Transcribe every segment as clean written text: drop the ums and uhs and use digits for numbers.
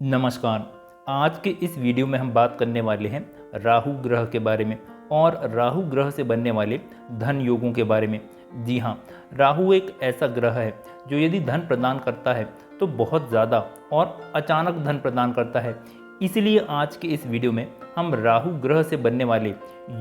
नमस्कार। आज के इस वीडियो में हम बात करने वाले हैं राहु ग्रह के बारे में और राहु ग्रह से बनने वाले धन योगों के बारे में। जी हाँ, राहु एक ऐसा ग्रह है जो यदि धन प्रदान करता है तो बहुत ज़्यादा और अचानक धन प्रदान करता है। इसलिए आज के इस वीडियो में हम राहु ग्रह से बनने वाले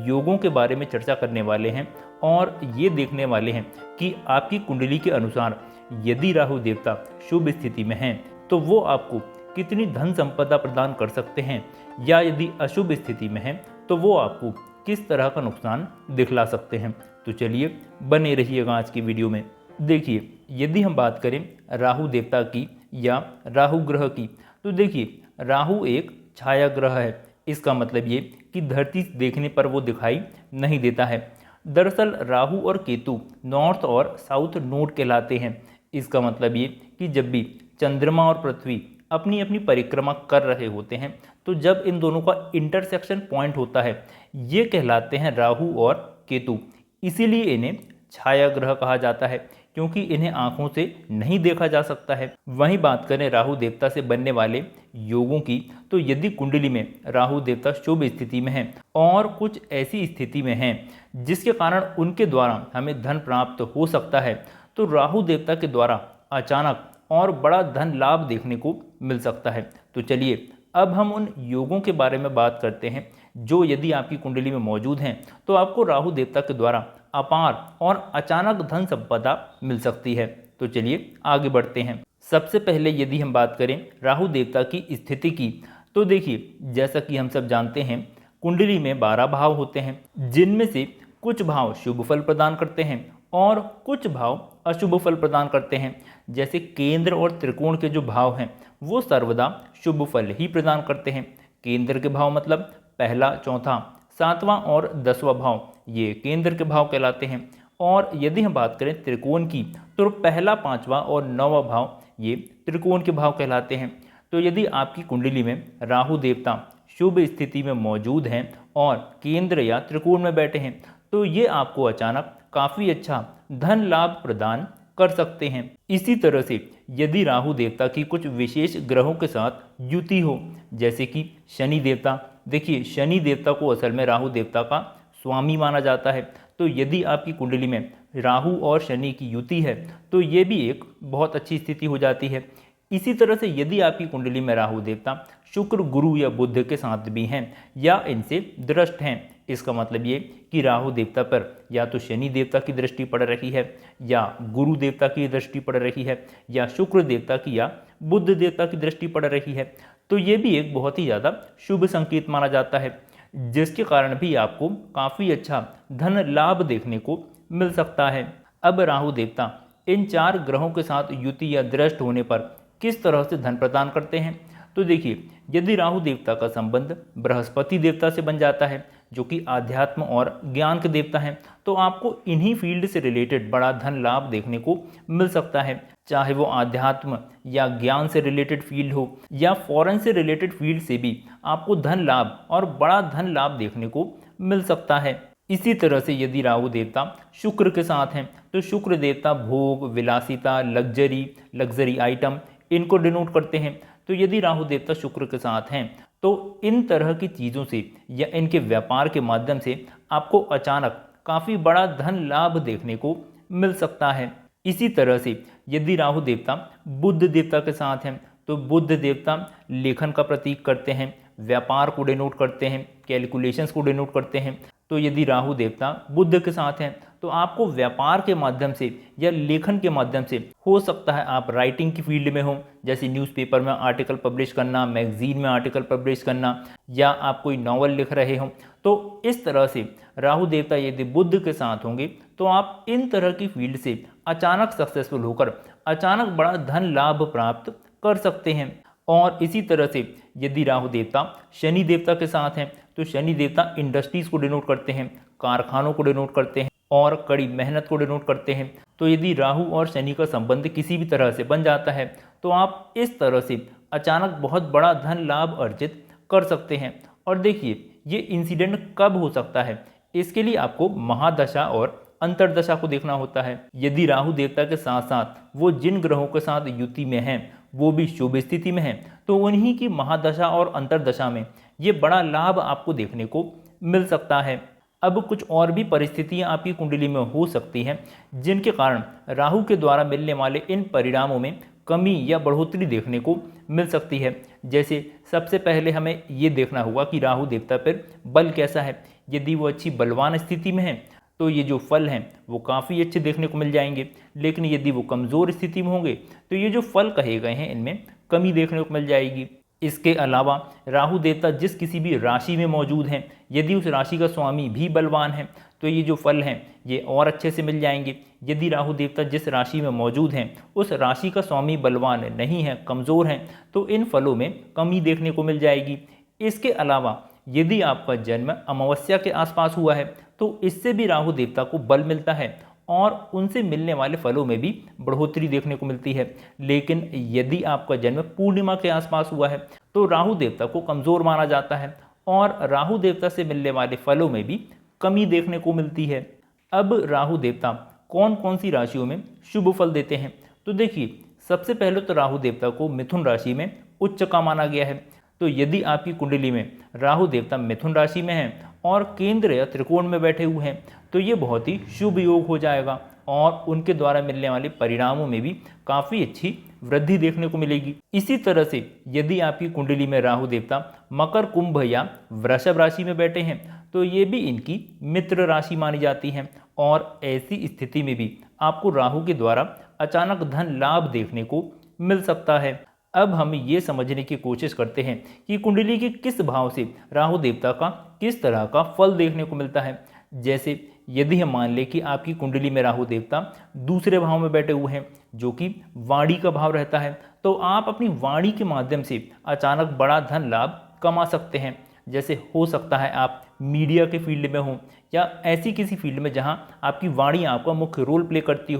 योगों के बारे में चर्चा करने वाले हैं और ये देखने वाले हैं कि आपकी कुंडली के अनुसार यदि राहु देवता शुभ स्थिति में हैं तो वो आपको कितनी धन संपदा प्रदान कर सकते हैं, या यदि अशुभ स्थिति में है तो वो आपको किस तरह का नुकसान दिखला सकते हैं। तो चलिए बने रहिएगा आज की वीडियो में। देखिए, यदि हम बात करें राहु देवता की या राहु ग्रह की, तो देखिए राहु एक छाया ग्रह है। इसका मतलब ये कि धरती देखने पर वो दिखाई नहीं देता है। दरअसल राहु और केतु नॉर्थ और साउथ नोड कहलाते हैं। इसका मतलब ये कि जब भी चंद्रमा और पृथ्वी अपनी अपनी परिक्रमा कर रहे होते हैं तो जब इन दोनों का इंटरसेक्शन पॉइंट होता है, ये कहलाते हैं राहु और केतु। इसीलिए इन्हें छाया ग्रह कहा जाता है, क्योंकि इन्हें आंखों से नहीं देखा जा सकता है। वहीं बात करें राहु देवता से बनने वाले योगों की, तो यदि कुंडली में राहु देवता शुभ स्थिति में है और कुछ ऐसी स्थिति में है जिसके कारण उनके द्वारा हमें धन प्राप्त हो सकता है, तो राहु देवता के द्वारा अचानक और बड़ा धन लाभ देखने को मिल सकता है। तो चलिए अब हम उन योगों के बारे में बात करते हैं जो यदि आपकी कुंडली में मौजूद हैं तो आपको राहु देवता के द्वारा अपार और अचानक धन संपदा मिल सकती है। तो चलिए आगे बढ़ते हैं। सबसे पहले यदि हम बात करें राहु देवता की स्थिति की, तो देखिए जैसा कि हम सब जानते हैं कुंडली में 12 भाव होते हैं, जिनमें से कुछ भाव शुभ फल प्रदान करते हैं और कुछ भाव अशुभ फल प्रदान करते हैं। जैसे केंद्र और त्रिकोण के जो भाव हैं वो सर्वदा शुभ फल ही प्रदान करते हैं। केंद्र के भाव मतलब पहला, चौथा, सातवां और 10वां भाव, ये केंद्र के भाव कहलाते हैं। और यदि हम बात करें त्रिकोण की, तो पहला, पांचवा और 9वां भाव ये त्रिकोण के भाव कहलाते हैं। तो यदि आपकी कुंडली में राहु देवता शुभ स्थिति में मौजूद हैं और केंद्र या त्रिकोण में बैठे हैं तो ये आपको अचानक काफ़ी अच्छा धन लाभ प्रदान कर सकते हैं। इसी तरह से यदि राहु देवता की कुछ विशेष ग्रहों के साथ युति हो, जैसे कि शनि देवता, देखिए शनि देवता को असल में राहु देवता का स्वामी माना जाता है। तो यदि आपकी कुंडली में राहु और शनि की युति है तो ये भी एक बहुत अच्छी स्थिति हो जाती है। इसी तरह से यदि आपकी कुंडली में राहु देवता शुक्र, गुरु या बुध के साथ भी हैं या इनसे दृष्ट हैं, इसका मतलब ये कि राहु देवता पर या तो शनि देवता की दृष्टि पड़ रही है या गुरु देवता की दृष्टि पड़ रही है या शुक्र देवता की या बुध देवता की दृष्टि पड़ रही है, तो ये भी एक बहुत ही ज़्यादा शुभ संकेत माना जाता है, जिसके कारण भी आपको काफ़ी अच्छा धन लाभ देखने को मिल सकता है। अब राहु देवता इन 4 ग्रहों के साथ युति या दृष्ट होने पर किस तरह से धन प्रदान करते हैं, तो देखिए यदि राहु देवता का संबंध बृहस्पति देवता से बन जाता है जो कि आध्यात्म और ज्ञान के देवता हैं, तो आपको इन्हीं फील्ड से रिलेटेड बड़ा धन लाभ देखने को मिल सकता है। चाहे वो आध्यात्म या ज्ञान से रिलेटेड फील्ड हो या फॉरेन से रिलेटेड फील्ड से भी आपको धन लाभ और बड़ा धन लाभ देखने को मिल सकता है। इसी तरह से यदि राहु देवता शुक्र के साथ हैं तो शुक्र देवता भोग, विलासिता, लग्जरी आइटम इनको डिनोट करते हैं। तो यदि राहु देवता शुक्र के साथ हैं तो इन तरह की चीज़ों से या इनके व्यापार के माध्यम से आपको अचानक काफ़ी बड़ा धन लाभ देखने को मिल सकता है। इसी तरह से यदि राहु देवता बुध देवता के साथ हैं तो बुध देवता लेखन का प्रतीक करते हैं, व्यापार को डिनोट करते हैं, कैलकुलेशंस को डिनोट करते हैं। तो यदि राहु देवता बुध के साथ हैं तो आपको व्यापार के माध्यम से या लेखन के माध्यम से हो सकता है आप राइटिंग की फील्ड में हो, जैसे न्यूज़पेपर में आर्टिकल पब्लिश करना, मैगजीन में आर्टिकल पब्लिश करना, या आप कोई नॉवल लिख रहे हो। तो इस तरह से राहु देवता यदि बुध के साथ होंगे तो आप इन तरह की फील्ड से अचानक सक्सेसफुल होकर अचानक बड़ा धन लाभ प्राप्त कर सकते हैं। और इसी तरह से यदि राहु देवता शनि देवता के साथ हैं तो शनि देवता इंडस्ट्रीज़ को डिनोट करते हैं, कारखानों को डिनोट करते हैं और कड़ी मेहनत को डिनोट करते हैं। तो यदि राहु और शनि का संबंध किसी भी तरह से बन जाता है तो आप इस तरह से अचानक बहुत बड़ा धन लाभ अर्जित कर सकते हैं। और देखिए ये इंसिडेंट कब हो सकता है, इसके लिए आपको महादशा और अंतर्दशा को देखना होता है। यदि राहु देवता के साथ साथ वो जिन ग्रहों के साथ युति में हैं वो भी शुभ स्थिति में हैं, तो उन्हीं की महादशा और अंतर्दशा में ये बड़ा लाभ आपको देखने को मिल सकता है। अब कुछ और भी परिस्थितियां आपकी कुंडली में हो सकती हैं जिनके कारण राहु के द्वारा मिलने वाले इन परिणामों में कमी या बढ़ोतरी देखने को मिल सकती है। जैसे सबसे पहले हमें ये देखना होगा कि राहु देवता पर बल कैसा है। यदि वो अच्छी बलवान स्थिति में है तो ये जो फल हैं वो काफ़ी अच्छे देखने को मिल जाएंगे, लेकिन यदि वो कमज़ोर स्थिति में होंगे तो ये जो फल कहे गए हैं इनमें कमी देखने को मिल जाएगी। इसके अलावा राहु देवता जिस किसी भी राशि में मौजूद हैं, यदि उस राशि का स्वामी भी बलवान है तो ये जो फल हैं ये और अच्छे से मिल जाएंगे। यदि राहु देवता जिस राशि में मौजूद हैं उस राशि का स्वामी बलवान नहीं है, कमज़ोर हैं, तो इन फलों में कमी देखने को मिल जाएगी। इसके अलावा यदि आपका जन्म अमावस्या के आसपास हुआ है तो इससे भी राहु देवता को बल मिलता है और उनसे मिलने वाले फलों में भी बढ़ोतरी देखने को मिलती है। लेकिन यदि आपका जन्म पूर्णिमा के आसपास हुआ है तो राहु देवता को कमज़ोर माना जाता है और राहु देवता से मिलने वाले फलों में भी कमी देखने को मिलती है। अब राहु देवता कौन कौन सी राशियों में शुभ फल देते हैं, तो देखिए सबसे पहले तो राहु देवता को मिथुन राशि में उच्च का माना गया है। तो यदि आपकी कुंडली में राहु देवता मिथुन राशि में हैं और केंद्र या त्रिकोण में बैठे हुए हैं तो ये बहुत ही शुभ योग हो जाएगा और उनके द्वारा मिलने वाले परिणामों में भी काफ़ी अच्छी वृद्धि देखने को मिलेगी। इसी तरह से यदि आपकी कुंडली में राहु देवता मकर, कुंभ या वृषभ राशि में बैठे हैं तो ये भी इनकी मित्र राशि मानी जाती है और ऐसी स्थिति में भी आपको राहु के द्वारा अचानक धन लाभ देखने को मिल सकता है। अब हम ये समझने की कोशिश करते हैं कि कुंडली के किस भाव से राहु देवता का किस तरह का फल देखने को मिलता है। जैसे यदि हम मान लें कि आपकी कुंडली में राहु देवता दूसरे भाव में बैठे हुए हैं जो कि वाणी का भाव रहता है, तो आप अपनी वाणी के माध्यम से अचानक बड़ा धन लाभ कमा सकते हैं। जैसे हो सकता है आप मीडिया के फील्ड में हो या ऐसी किसी फील्ड में जहां आपकी वाणी आपका मुख्य रोल प्ले करती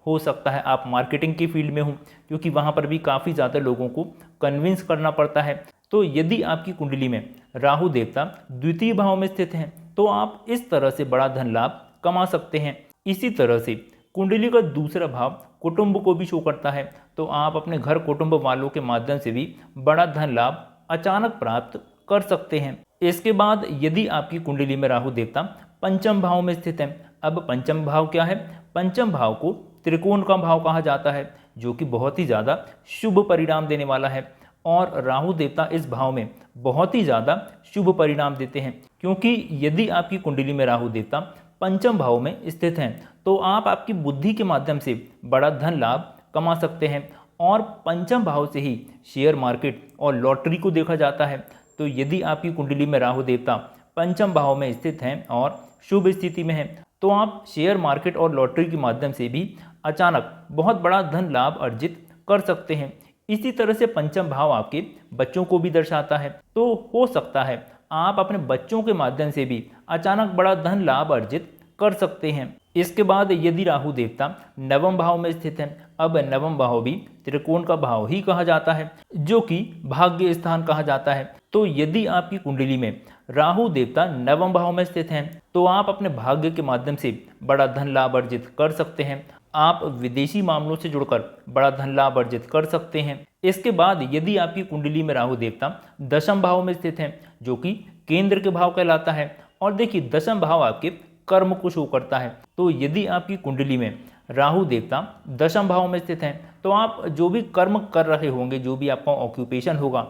हो सकता है आप मार्केटिंग की फील्ड में हो क्योंकि वहां पर भी काफ़ी ज़्यादा लोगों को कन्विंस करना पड़ता है। तो यदि आपकी कुंडली में राहु देवता द्वितीय भाव में स्थित हैं तो आप इस तरह से बड़ा धन लाभ कमा सकते हैं। इसी तरह से कुंडली का दूसरा भाव कुटुंब को भी शो करता है, तो आप अपने घर कुटुंब वालों के माध्यम से भी बड़ा धन लाभ अचानक प्राप्त कर सकते हैं। इसके बाद यदि आपकी कुंडली में राहु देवता पंचम भाव में स्थित है। अब पंचम भाव क्या है? पंचम भाव को त्रिकोण का भाव कहा जाता है जो कि बहुत ही ज़्यादा शुभ परिणाम देने वाला है और राहु देवता इस भाव में बहुत ही ज़्यादा शुभ परिणाम देते हैं क्योंकि यदि आपकी कुंडली में राहु देवता पंचम भाव में स्थित हैं तो आप आपकी बुद्धि के माध्यम से बड़ा धन लाभ कमा सकते हैं और पंचम भाव से ही शेयर मार्केट और लॉटरी को देखा जाता है। तो यदि आपकी कुंडली में राहु देवता पंचम भाव में स्थित हैं और शुभ स्थिति में हैं तो आप शेयर मार्केट और लॉटरी के माध्यम से भी अचानक बहुत बड़ा धन लाभ अर्जित कर सकते हैं। इसी तरह से पंचम भाव आपके बच्चों को भी दर्शाता है, तो हो सकता है आप अपने बच्चों के माध्यम से भी अचानक बड़ा धन लाभ अर्जित कर सकते हैं। इसके बाद यदि राहु देवता नवम भाव में स्थित है, अब नवम भाव भी त्रिकोण का भाव ही कहा जाता है जो कि भाग्य स्थान कहा जाता है। तो यदि आपकी कुंडली में राहु देवता नवम भाव में स्थित हैं तो आप अपने भाग्य के माध्यम से बड़ा धन लाभ अर्जित कर सकते हैं। आप विदेशी मामलों से जुड़कर बड़ा धन लाभ अर्जित कर सकते हैं। इसके बाद यदि आपकी कुंडली में राहु देवता दशम भाव में स्थित हैं जो कि केंद्र के भाव कहलाता है और देखिए दशम भाव आपके कर्म को शो करता है। तो यदि आपकी कुंडली में राहु देवता दशम भाव में स्थित हैं तो आप जो भी कर्म कर रहे होंगे, जो भी आपका ऑक्यूपेशन होगा,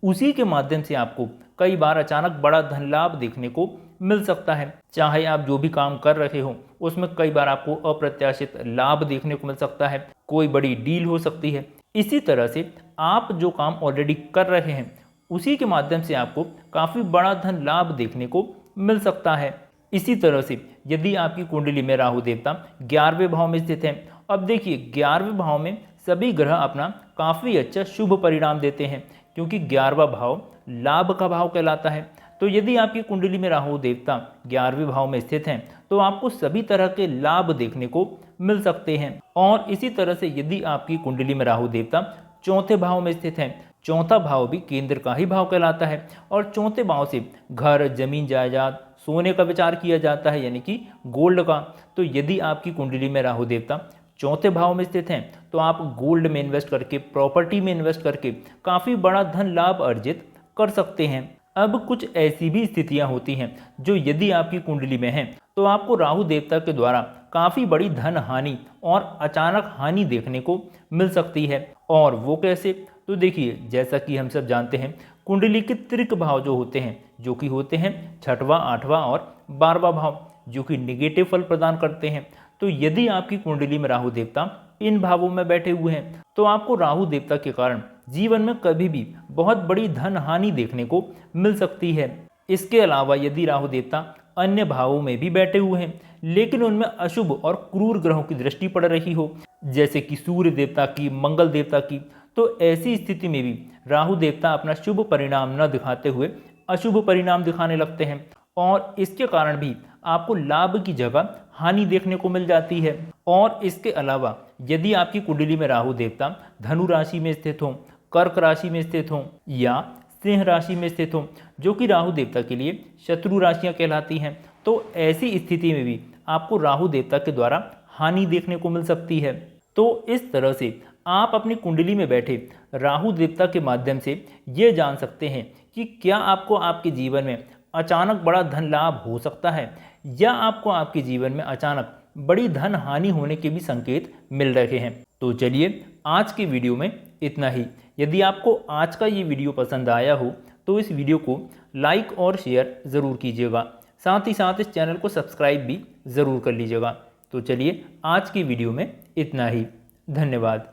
उसी के माध्यम से आपको कई बार अचानक बड़ा धन लाभ देखने को मिल सकता है। चाहे आप जो भी काम कर रहे हो उसमें कई बार आपको अप्रत्याशित लाभ देखने को मिल सकता है, कोई बड़ी डील हो सकती है। इसी तरह से आप जो काम ऑलरेडी कर रहे हैं उसी के माध्यम से आपको काफ़ी बड़ा धन लाभ देखने को मिल सकता है। इसी तरह से यदि आपकी कुंडली में राहु देवता 11वें भाव में स्थित हैं, अब देखिए 11वें भाव में सभी ग्रह अपना काफ़ी अच्छा शुभ परिणाम देते हैं क्योंकि 11वां भाव लाभ का भाव कहलाता है। तो यदि आपकी कुंडली में राहु देवता 11वें भाव में स्थित हैं तो आपको सभी तरह के लाभ देखने को मिल सकते हैं। और इसी तरह से यदि आपकी कुंडली में राहु देवता चौथे भाव में स्थित हैं चौथा भाव भी केंद्र का ही भाव कहलाता है और चौथे भाव से घर, जमीन, जायदाद, सोने का विचार किया जाता है, यानी कि गोल्ड का। तो यदि आपकी कुंडली में राहु देवता चौथे भाव में स्थित हैं तो आप गोल्ड में इन्वेस्ट करके, प्रॉपर्टी में इन्वेस्ट करके काफ़ी बड़ा धन लाभ अर्जित कर सकते हैं। अब कुछ ऐसी भी स्थितियां होती हैं जो यदि आपकी कुंडली में हैं तो आपको राहु देवता के द्वारा काफ़ी बड़ी धन हानि और अचानक हानि देखने को मिल सकती है। और वो कैसे? तो देखिए, जैसा कि हम सब जानते हैं, कुंडली के त्रिक भाव जो होते हैं, जो कि होते हैं छठवां, आठवां और 12वां भाव, जो कि निगेटिव फल प्रदान करते हैं। तो यदि आपकी कुंडली में राहु देवता इन भावों में बैठे हुए हैं तो आपको राहु देवता के कारण जीवन में कभी भी बहुत बड़ी धन हानि देखने को मिल सकती है। इसके अलावा यदि राहु देवता अन्य भावों में भी बैठे हुए हैं लेकिन उनमें अशुभ और क्रूर ग्रहों की दृष्टि पड़ रही हो, जैसे कि सूर्य देवता की, मंगल देवता की, तो ऐसी स्थिति में भी राहु देवता अपना शुभ परिणाम न दिखाते हुए अशुभ परिणाम दिखाने लगते हैं और इसके कारण भी आपको लाभ की जगह हानि देखने को मिल जाती है। और इसके अलावा यदि आपकी कुंडली में राहु देवता धनु राशि में स्थित हो, कर्क राशि में स्थित हो या सिंह राशि में स्थित हो, जो कि राहु देवता के लिए शत्रु राशियां कहलाती हैं, तो ऐसी स्थिति में भी आपको राहु देवता के द्वारा हानि देखने को मिल सकती है। तो इस तरह से आप अपनी कुंडली में बैठे राहु देवता के माध्यम से ये जान सकते हैं कि क्या आपको आपके जीवन में अचानक बड़ा धन लाभ हो सकता है या आपको आपके जीवन में अचानक बड़ी धन हानि होने के भी संकेत मिल रहे हैं। तो चलिए, आज की वीडियो में इतना ही। यदि आपको आज का ये वीडियो पसंद आया हो तो इस वीडियो को लाइक और शेयर ज़रूर कीजिएगा, साथ ही साथ इस चैनल को सब्सक्राइब भी ज़रूर कर लीजिएगा। तो चलिए, आज की वीडियो में इतना ही। धन्यवाद।